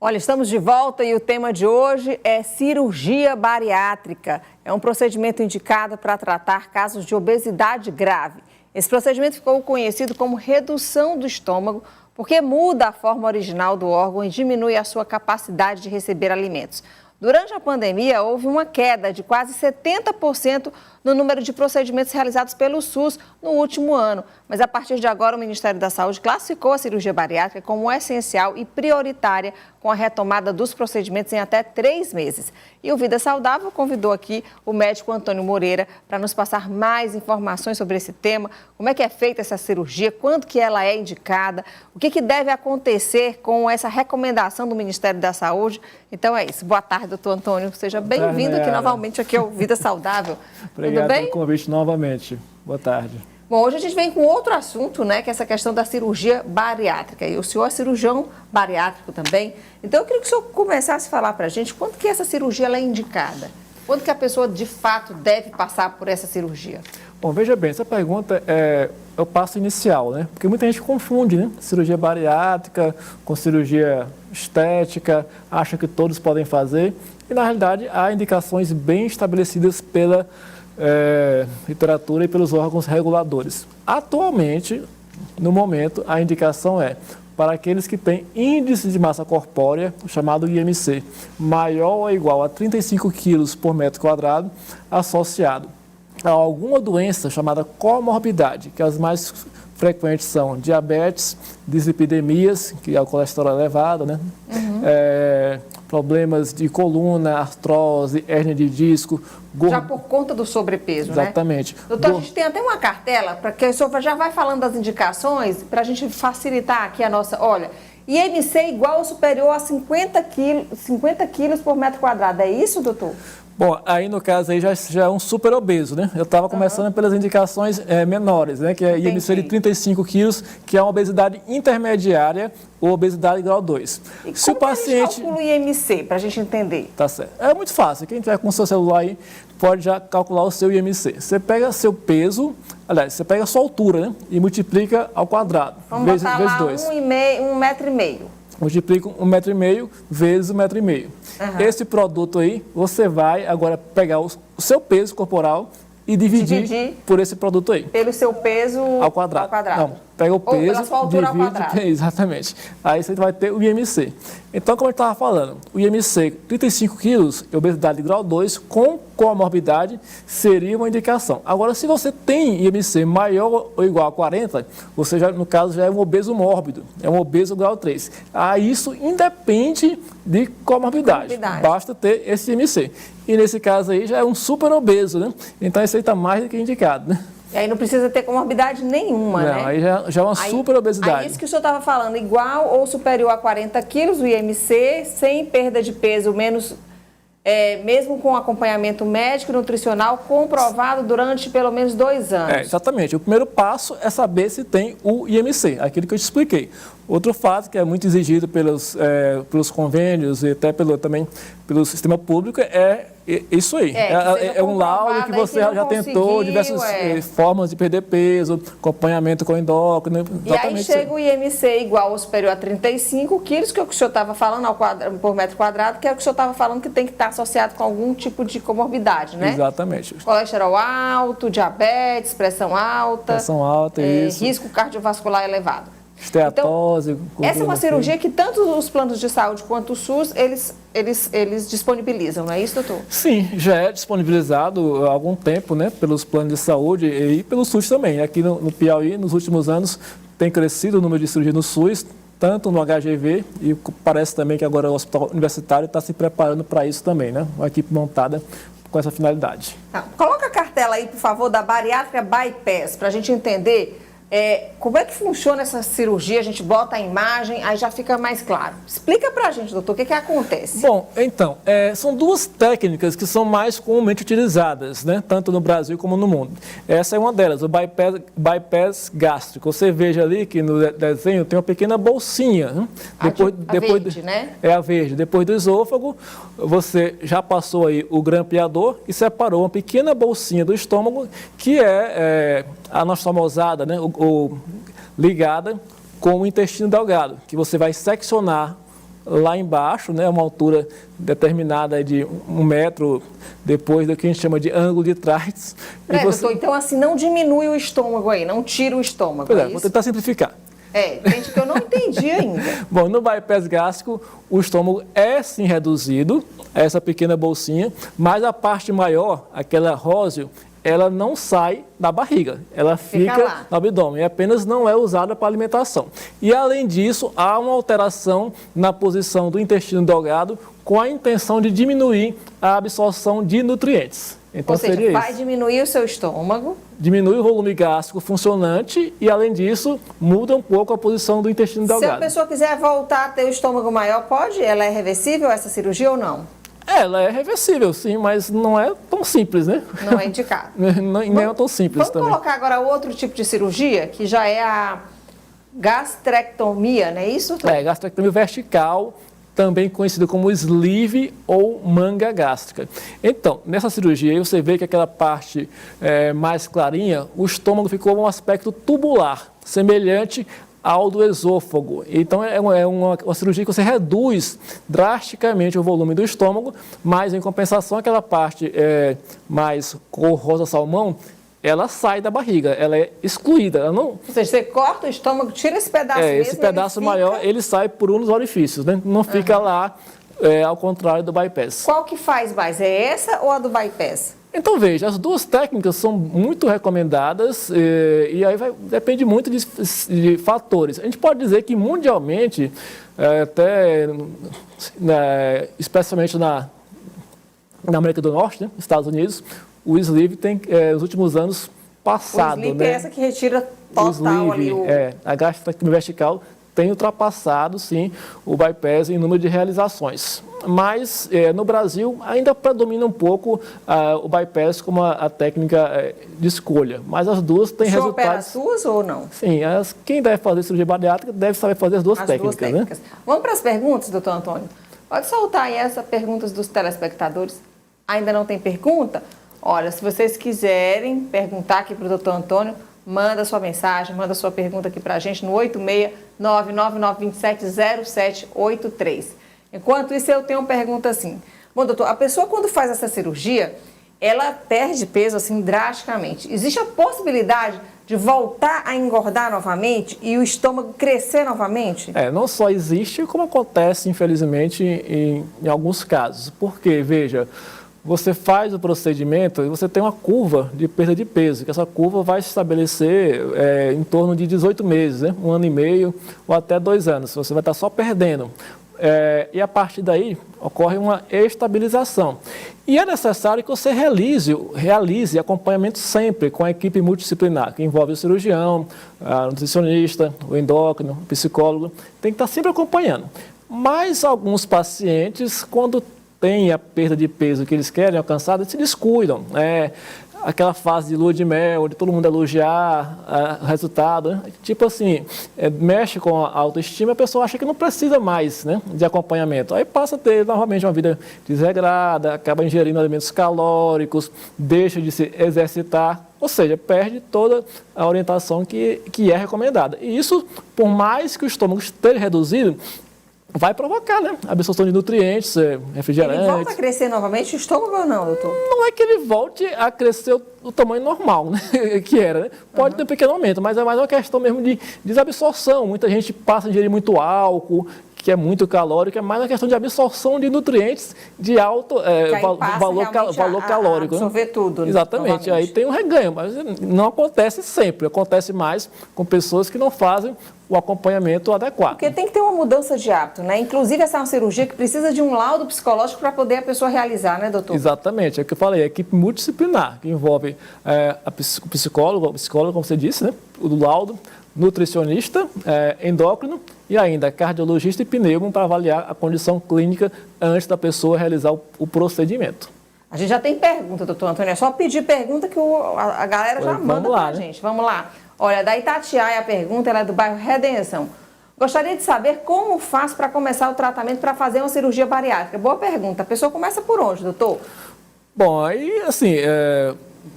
Olha, estamos de volta e o tema de hoje é cirurgia bariátrica. É um procedimento indicado para tratar casos de obesidade grave. Esse procedimento ficou conhecido como redução do estômago porque muda a forma original do órgão e diminui a sua capacidade de receber alimentos. Durante a pandemia, houve uma queda de quase 70% no número de procedimentos realizados pelo SUS no último ano. Mas a partir de agora, o Ministério da Saúde classificou a cirurgia bariátrica como essencial e prioritária com a retomada dos procedimentos em até 3 meses. E o Vida Saudável convidou aqui o médico Antônio Moreira para nos passar mais informações sobre esse tema, como é que é feita essa cirurgia, quando que ela é indicada, o que deve acontecer com essa recomendação do Ministério da Saúde. Então é isso. Boa tarde, doutor Antônio. Seja bem-vindo aqui novamente aqui ao Vida Saudável. Obrigado pelo convite novamente. Boa tarde. Bom, hoje a gente vem com outro assunto, né, que é essa questão da cirurgia bariátrica. E o senhor é cirurgião bariátrico também. Então, eu queria que o senhor começasse a falar para a gente quando que essa cirurgia ela é indicada. Quando que a pessoa, de fato, deve passar por essa cirurgia? Bom, veja bem, essa pergunta é o passo inicial, né? Porque muita gente confunde, né? Cirurgia bariátrica com cirurgia estética, acha que todos podem fazer. E, na realidade, há indicações bem estabelecidas pela literatura e pelos órgãos reguladores. Atualmente, no momento, a indicação é para aqueles que têm índice de massa corpórea, chamado IMC, maior ou igual a 35 quilos por metro quadrado, associado a alguma doença chamada comorbidade, que as mais frequentes são diabetes, dislipidemias, que é o colesterol elevado, né? Problemas de coluna, artrose, hérnia de disco. Já por conta do sobrepeso, exatamente, né? Doutor, a gente tem até uma cartela, para que o senhor já vai falando das indicações, para a gente facilitar aqui a nossa... Olha, IMC igual ou superior a 50 quilos por metro quadrado, é isso, doutor? Bom, aí no caso aí já é um super obeso, né? Eu estava começando pelas indicações menores, né? Que é IMC de 35 quilos, que é uma obesidade intermediária ou obesidade grau 2. E se o paciente calcula o IMC, para a gente entender? Tá certo. É muito fácil. Quem tiver com o seu celular aí pode já calcular o seu IMC. Você pega seu peso, aliás, você pega a sua altura, né? E multiplica ao quadrado. Vamos botar lá 1,5 metro. Multiplica 1,5 metro vezes 1,5 metro. Esse produto aí, você vai agora pegar o seu peso corporal e dividir por esse produto aí. Pelo seu peso ao quadrado. Não, pega o peso, ou pela sua altura divide, ao quadrado. Exatamente. Aí você vai ter o IMC. Então, como eu estava falando, o IMC 35 quilos, obesidade grau 2, com comorbidade, seria uma indicação. Agora, se você tem IMC maior ou igual a 40, você já, no caso, já é um obeso mórbido, é um obeso grau 3. Aí isso independe de comorbidade. Basta ter esse IMC. E nesse caso aí já é um super obeso, né? Então esse aí está mais do que indicado, né? E aí não precisa ter comorbidade nenhuma, né? Não, aí já é uma super obesidade. Aí isso que o senhor estava falando, igual ou superior a 40 quilos, o IMC, sem perda de peso, menos, mesmo com acompanhamento médico e nutricional comprovado durante pelo menos 2 anos. Exatamente. O primeiro passo é saber se tem o IMC, aquilo que eu te expliquei. Outro fato que é muito exigido pelos convênios e até também pelo sistema público é isso aí. É um laudo que você já tentou diversas formas de perder peso, acompanhamento com endócrino. E aí chega o IMC igual ou superior a 35 quilos, que é o que o senhor estava falando por metro quadrado, que é o que o senhor estava falando que tem que estar associado com algum tipo de comorbidade, né? Exatamente. Colesterol alto, diabetes, pressão alta. Pressão alta, isso. Risco cardiovascular elevado. Esteatose. Então, essa é uma cirurgia que tanto os planos de saúde quanto o SUS, eles disponibilizam, não é isso, doutor? Sim, já é disponibilizado há algum tempo, né, pelos planos de saúde e pelo SUS também. Aqui no Piauí, nos últimos anos, tem crescido o número de cirurgia no SUS, tanto no HGV, e parece também que agora o Hospital Universitário está se preparando para isso também, né? Uma equipe montada com essa finalidade. Coloca a cartela aí, por favor, da bariátrica bypass, para a gente entender como é que funciona essa cirurgia. A gente bota a imagem, aí já fica mais claro. Explica pra gente, doutor, o que acontece? Bom, então, são 2 técnicas que são mais comumente utilizadas, né, tanto no Brasil como no mundo. Essa é uma delas, o bypass gástrico. Você veja ali que no desenho tem uma pequena bolsinha. Né? Verde, né? É a verde. Depois do esôfago, você já passou aí o grampeador e separou uma pequena bolsinha do estômago, que é anastomosada, né, ligada com o intestino delgado, que você vai seccionar lá embaixo, né, uma altura determinada de 1 metro depois do que a gente chama de ângulo de Trites. Doutor, então assim, não diminui o estômago aí, não tira o estômago, pois é, vou tentar simplificar. Gente, que eu não entendi ainda. Bom, no bypass gástrico, o estômago é sim reduzido, essa pequena bolsinha, mas a parte maior, aquela róseo, ela não sai da barriga, ela fica no abdômen, apenas não é usada para alimentação. E além disso, há uma alteração na posição do intestino delgado com a intenção de diminuir a absorção de nutrientes. Então, ou seja, seria vai isso. Diminuir o seu estômago. Diminui o volume gástrico funcionante e, além disso, muda um pouco a posição do intestino delgado. Se a pessoa quiser voltar a ter o estômago maior, pode? Ela é reversível, essa cirurgia, ou não? Ela é reversível, sim, mas não é tão simples, né? Não é indicado. Nem é tão simples também. Vamos colocar agora outro tipo de cirurgia, que já é a gastrectomia, não é isso? Gastrectomia vertical, também conhecida como sleeve ou manga gástrica. Então, nessa cirurgia aí você vê que aquela parte mais clarinha, o estômago ficou um aspecto tubular, semelhante ao do esôfago. Então, é uma cirurgia que você reduz drasticamente o volume do estômago, mas, em compensação, aquela parte mais cor rosa-salmão, ela sai da barriga, ela é excluída. Ela não... Ou seja, você corta o estômago, tira esse pedaço mesmo, esse pedaço maior, ele sai por um dos orifícios, né? Não fica lá, ao contrário do bypass. Qual que faz mais? É essa ou a do bypass? Então, veja, as duas técnicas são muito recomendadas e aí depende muito de fatores. A gente pode dizer que mundialmente, especialmente na América do Norte, né, Estados Unidos, o sleeve tem, nos últimos anos, passado. O sleeve é essa que retira total ali o... A gastrectomia vertical tem ultrapassado, sim, o bypass em número de realizações. Mas, no Brasil, ainda predomina um pouco o bypass como a técnica de escolha. Mas as duas têm resultados... opera as duas ou não? Sim, quem deve fazer cirurgia bariátrica deve saber fazer as duas técnicas. Né? Vamos para as perguntas, doutor Antônio? Pode soltar aí essas perguntas dos telespectadores. Ainda não tem pergunta? Olha, se vocês quiserem perguntar aqui para o doutor Antônio, manda sua mensagem, manda sua pergunta aqui para a gente no 86999270783. Enquanto isso, eu tenho uma pergunta assim. Bom, doutor, a pessoa quando faz essa cirurgia, ela perde peso assim drasticamente. Existe a possibilidade de voltar a engordar novamente e o estômago crescer novamente? Não só existe, como acontece, infelizmente, em alguns casos. Porque, veja, você faz o procedimento e você tem uma curva de perda de peso, que essa curva vai se estabelecer em torno de 18 meses, né? 1 ano e meio ou até 2 anos. Você vai estar só perdendo. E a partir daí ocorre uma estabilização. E é necessário que você realize acompanhamento sempre com a equipe multidisciplinar, que envolve o cirurgião, a nutricionista, o endócrino, o psicólogo, tem que estar sempre acompanhando. Mas alguns pacientes, quando tem a perda de peso que eles querem alcançar, eles se descuidam. Aquela fase de lua de mel, onde todo mundo elogiar o resultado, né? Tipo assim, mexe com a autoestima, a pessoa acha que não precisa mais, né, de acompanhamento. Aí passa a ter novamente uma vida desregrada, acaba ingerindo alimentos calóricos, deixa de se exercitar, ou seja, perde toda a orientação que é recomendada. E isso, por mais que o estômago esteja reduzido, vai provocar, né? Absorção de nutrientes, refrigerantes. Ele volta a crescer novamente o estômago ou não, doutor? Não é que ele volte a crescer o tamanho normal, né? Que era, né? Pode ter um pequeno aumento, mas é mais uma questão mesmo de desabsorção. Muita gente passa a ingerir muito álcool, que é muito calórico, é mais uma questão de absorção de nutrientes de alto valor calórico. Absorver tudo. Exatamente, aí tem um reganho, mas não acontece sempre, acontece mais com pessoas que não fazem o acompanhamento adequado. Porque tem que ter uma mudança de hábito, né? Inclusive, essa é uma cirurgia que precisa de um laudo psicológico para poder a pessoa realizar, né, doutor? Exatamente, é o que eu falei, a equipe multidisciplinar, que envolve o psicólogo, como você disse, né? O do laudo, nutricionista, endócrino e ainda cardiologista e pneumo para avaliar a condição clínica antes da pessoa realizar o procedimento. A gente já tem pergunta, doutor Antônio, é só pedir pergunta que a galera já manda para a gente. Vamos lá. Olha, da Itatiaia a pergunta, ela é do bairro Redenção. Gostaria de saber como faz para começar o tratamento para fazer uma cirurgia bariátrica. Boa pergunta. A pessoa começa por onde, doutor? Bom, aí assim...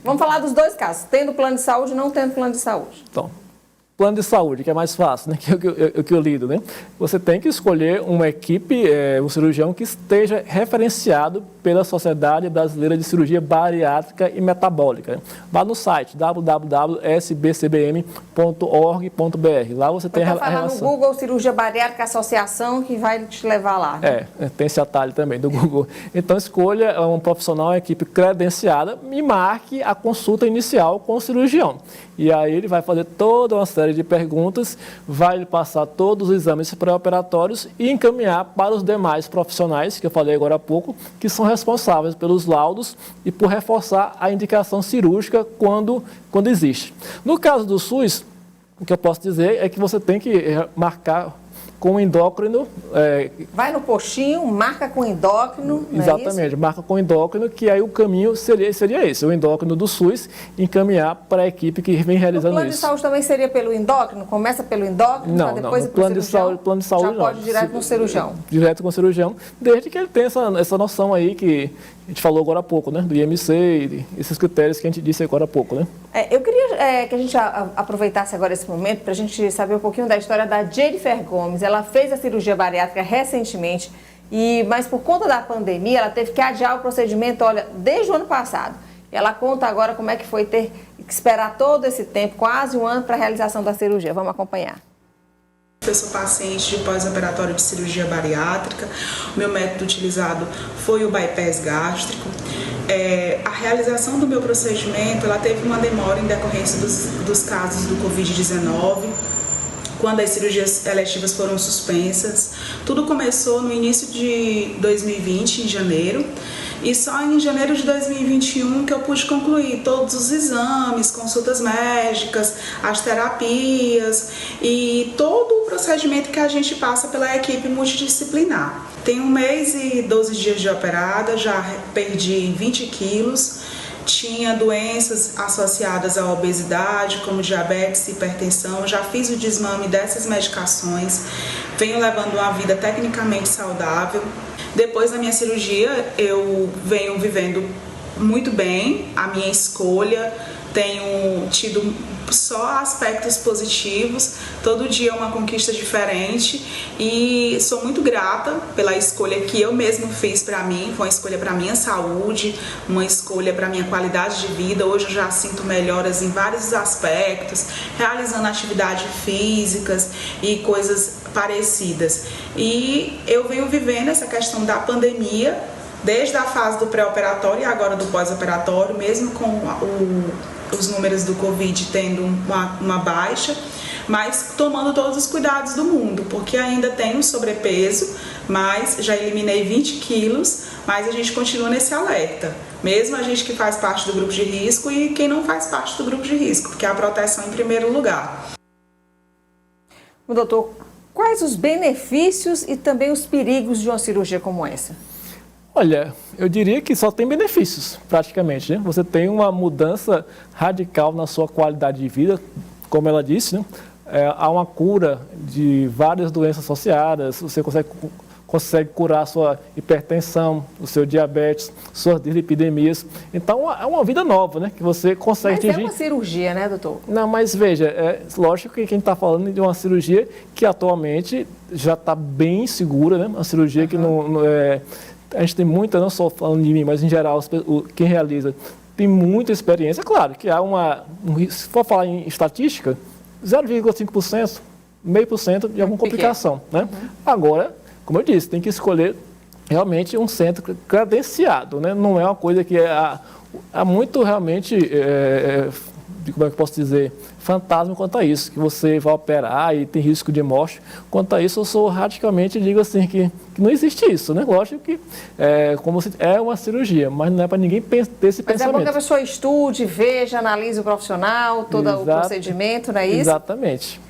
Vamos falar dos dois casos, tendo plano de saúde e não tendo plano de saúde. Então, plano de saúde, que é mais fácil, né? que eu lido, né? Você tem que escolher uma equipe, um cirurgião que esteja referenciado pela Sociedade Brasileira de Cirurgia Bariátrica e Metabólica. Vá no site www.sbcbm.org.br. Lá você tem a falar relação. no Google Cirurgia Bariátrica Associação, que vai te levar lá. Né? Tem esse atalho também do Google. Então escolha um profissional, uma equipe credenciada e marque a consulta inicial com o cirurgião. E aí ele vai fazer toda uma série de perguntas, vai passar todos os exames pré-operatórios e encaminhar para os demais profissionais, que eu falei agora há pouco, que são responsáveis pelos laudos e por reforçar a indicação cirúrgica quando existe. No caso do SUS, o que eu posso dizer é que você tem que marcar com o endócrino. Vai no postinho, marca com endócrino. Exatamente, marca com endócrino, que aí o caminho seria esse, o endócrino do SUS, encaminhar para a equipe que vem realizando isso. O plano de saúde também seria pelo endócrino? Começa pelo endócrino, não, depois não, plano de saúde já não. Pode ir direto no cirurgião? Direto com o cirurgião, desde que ele tenha essa noção aí que a gente falou agora há pouco, né? Do IMC e esses critérios que a gente disse agora há pouco, né? Eu queria que a gente aproveitasse agora esse momento para a gente saber um pouquinho da história da Jennifer Gomes. Ela fez a cirurgia bariátrica recentemente, mas por conta da pandemia ela teve que adiar o procedimento, desde o ano passado. Ela conta agora como é que foi ter que esperar todo esse tempo, quase um ano, para a realização da cirurgia. Vamos acompanhar. Eu sou paciente de pós-operatório de cirurgia bariátrica. O meu método utilizado foi o bypass gástrico. A realização do meu procedimento, ela teve uma demora em decorrência dos casos do Covid-19, quando as cirurgias eletivas foram suspensas. Tudo começou no início de 2020, em janeiro, e só em janeiro de 2021 que eu pude concluir todos os exames, consultas médicas, as terapias e todo o procedimento que a gente passa pela equipe multidisciplinar. Tenho 1 mês e 12 dias de operada, já perdi 20 quilos, tinha doenças associadas à obesidade, como diabetes e hipertensão, já fiz o desmame dessas medicações, venho levando uma vida tecnicamente saudável. Depois da minha cirurgia, eu venho vivendo muito bem a minha escolha, tenho tido só aspectos positivos, todo dia é uma conquista diferente e sou muito grata pela escolha que eu mesma fiz para mim. Foi uma escolha para minha saúde, uma escolha para minha qualidade de vida. Hoje eu já sinto melhoras em vários aspectos, realizando atividades físicas e coisas parecidas. E eu venho vivendo essa questão da pandemia, desde a fase do pré-operatório e agora do pós-operatório, mesmo com os números do Covid tendo uma baixa, mas tomando todos os cuidados do mundo, porque ainda tenho sobrepeso, mas já eliminei 20 quilos, mas a gente continua nesse alerta, mesmo a gente que faz parte do grupo de risco e quem não faz parte do grupo de risco, porque a proteção em primeiro lugar. Doutor, quais os benefícios e também os perigos de uma cirurgia como essa? Olha, eu diria que só tem benefícios, praticamente, né? Você tem uma mudança radical na sua qualidade de vida, como ela disse, né? Há uma cura de várias doenças associadas, você consegue curar a sua hipertensão, o seu diabetes, suas dislipidemias. Então, é uma vida nova, né? Que você consegue atingir. Mas é uma cirurgia, né, doutor? Não, mas veja, lógico que a gente está falando de uma cirurgia que atualmente já está bem segura, né? Uma cirurgia que não é... A gente tem muita, não só falando de mim, mas em geral, quem realiza tem muita experiência. Claro que há se for falar em estatística, 0,5%, 0,5% de alguma complicação, né? Como eu disse, tem que escolher realmente um centro credenciado, né? Não é uma coisa que há muito realmente, como é que eu posso dizer, fantasma quanto a isso, que você vai operar e tem risco de morte. Quanto a isso, eu sou radicalmente, digo assim, que não existe isso, né? Lógico que é uma cirurgia, mas não é para ninguém ter esse pensamento. Mas é bom que a pessoa estude, veja, analise o profissional, todo o procedimento, não é isso? Exatamente.